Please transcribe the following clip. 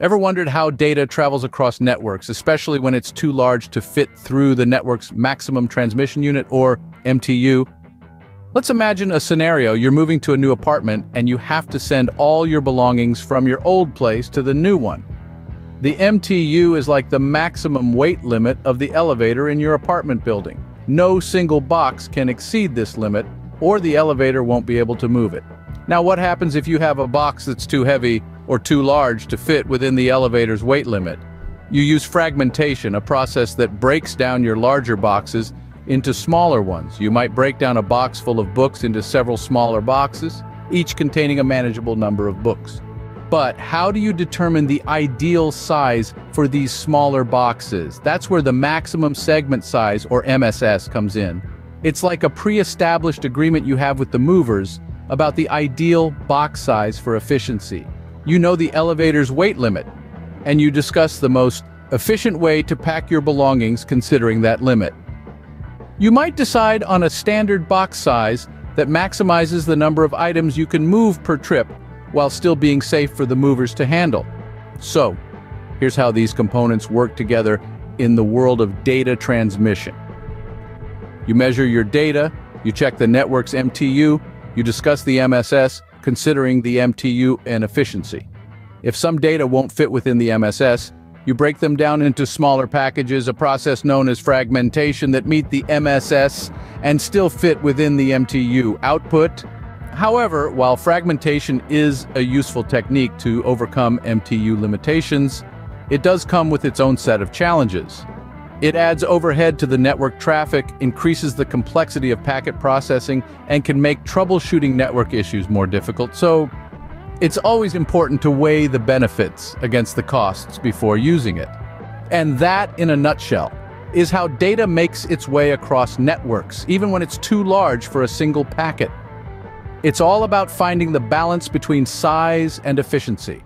Ever wondered how data travels across networks, especially when it's too large to fit through the network's maximum transmission unit, or MTU? Let's imagine a scenario. You're moving to a new apartment and you have to send all your belongings from your old place to the new one. The MTU is like the maximum weight limit of the elevator in your apartment building. No single box can exceed this limit, or the elevator won't be able to move it. Now, what happens if you have a box that's too heavy or too large to fit within the elevator's weight limit? You use fragmentation, a process that breaks down your larger boxes into smaller ones. You might break down a box full of books into several smaller boxes, each containing a manageable number of books. But how do you determine the ideal size for these smaller boxes? That's where the maximum segment size, or MSS, comes in. It's like a pre-established agreement you have with the movers about the ideal box size for efficiency. You know the elevator's weight limit, and you discuss the most efficient way to pack your belongings considering that limit. You might decide on a standard box size that maximizes the number of items you can move per trip while still being safe for the movers to handle. So, here's how these components work together in the world of data transmission. You measure your data, you check the network's MTU, you discuss the MSS, considering the MTU and efficiency. If some data won't fit within the MSS, you break them down into smaller packages, a process known as fragmentation, that meet the MSS and still fit within the MTU output. However, while fragmentation is a useful technique to overcome MTU limitations, it does come with its own set of challenges. It adds overhead to the network traffic, increases the complexity of packet processing, and can make troubleshooting network issues more difficult. So, it's always important to weigh the benefits against the costs before using it. And that, in a nutshell, is how data makes its way across networks, even when it's too large for a single packet. It's all about finding the balance between size and efficiency.